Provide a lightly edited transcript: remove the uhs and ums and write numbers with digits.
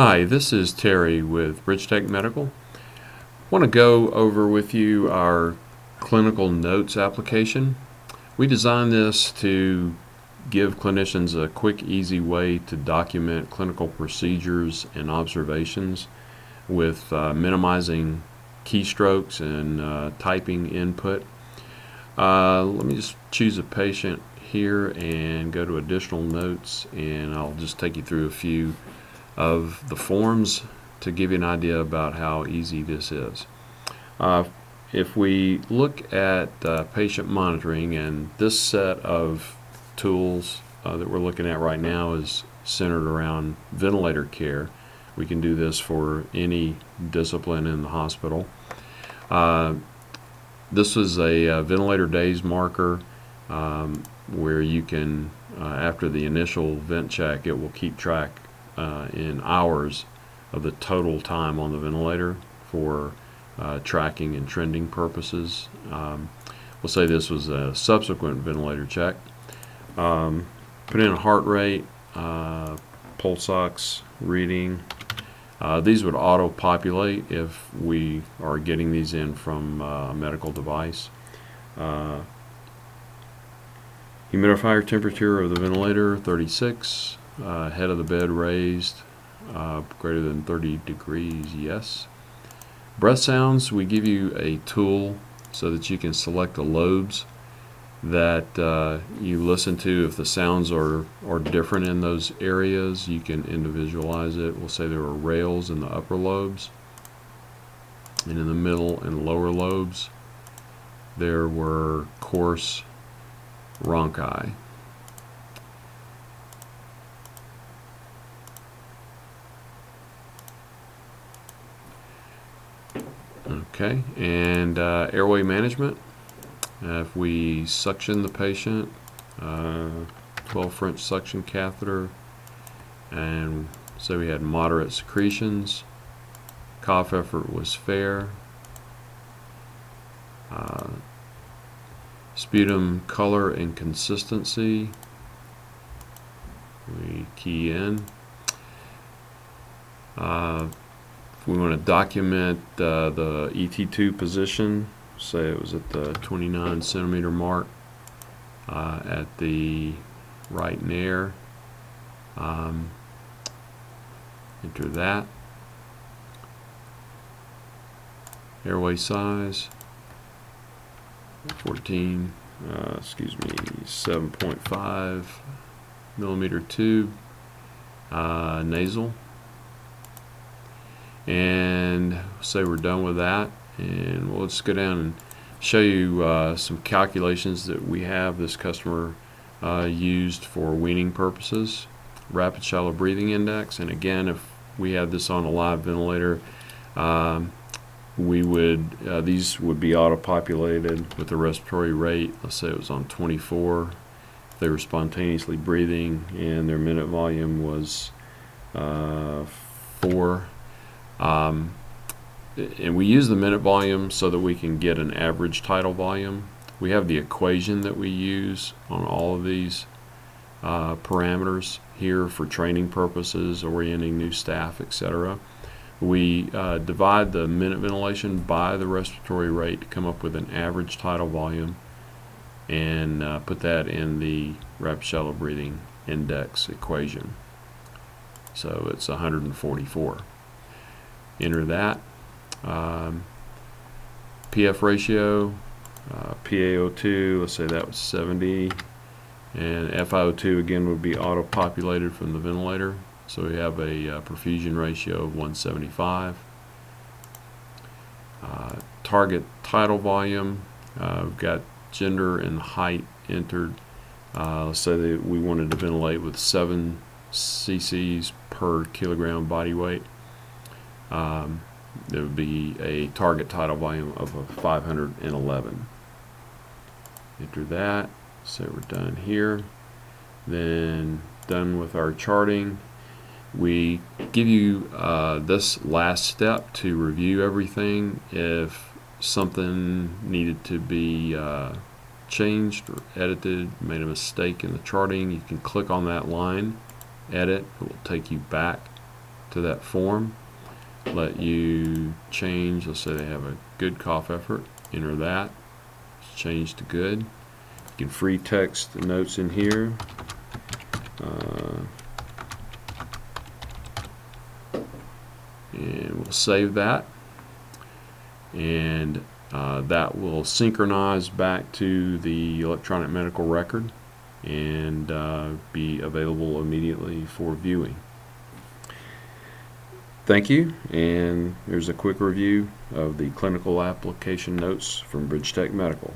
Hi, this is Terry with Bridgetech Medical. I want to go over with you our clinical notes application. We designed this to give clinicians a quick, easy way to document clinical procedures and observations with minimizing keystrokes and typing input. Let me just choose a patient here and go to additional notes, and I'll just take you through a few of the forms to give you an idea about how easy this is. If we look at patient monitoring, and this set of tools that we're looking at right now is centered around ventilator care. We can do this for any discipline in the hospital. This is a ventilator days marker where you can, after the initial vent check, it will keep track in hours of the total time on the ventilator for tracking and trending purposes. We'll say this was a subsequent ventilator check. Put in a heart rate, pulse ox reading. These would auto-populate if we are getting these in from a medical device. Humidifier temperature of the ventilator, 36. Head of the bed raised, greater than 30 degrees, yes. Breath sounds, we give you a tool so that you can select the lobes that you listen to. If the sounds are different in those areas, you can individualize it. We'll say there were rails in the upper lobes, and in the middle and lower lobes there were coarse rhonchi. Okay, and airway management. If we suction the patient, 12 French suction catheter, and say we had moderate secretions, cough effort was fair, sputum color and consistency, we key in. We want to document the ET2 position. Say it was at the 29 centimeter mark at the right nair. Enter that. Airway size 7.5 millimeter tube, nasal. And say we're done with that, and we'll just go down and show you some calculations that we have this customer used for weaning purposes. Rapid shallow breathing index, and again, if we had this on a live ventilator, we would these would be auto-populated with the respiratory rate. Let's say it was on 24. If they were spontaneously breathing and their minute volume was 4. And we use the minute volume so that we can get an average tidal volume. We have the equation that we use on all of these parameters here for training purposes, orienting new staff, etc. We divide the minute ventilation by the respiratory rate to come up with an average tidal volume, and put that in the rapid shallow breathing index equation. So it's 144. Enter that. PF ratio, PaO2, let's say that was 70, and FiO2 again would be auto-populated from the ventilator. So we have a perfusion ratio of 175. Target tidal volume, we've got gender and height entered. Let's say that we wanted to ventilate with 7 cc's per kilogram body weight. There would be a target tidal volume of 511. Enter that. So we're done here. Then done with our charting. We give you this last step to review everything. If something needed to be changed or edited, made a mistake in the charting, you can click on that line, edit. It will take you back to to that form, let you change. Let's say they have a good cough effort, enter that, change to good. You can free text the notes in here. And we'll save that, and that will synchronize back to the electronic medical record and be available immediately for viewing. Thank you, and here's a quick review of the clinical application notes from Bridgetech Medical.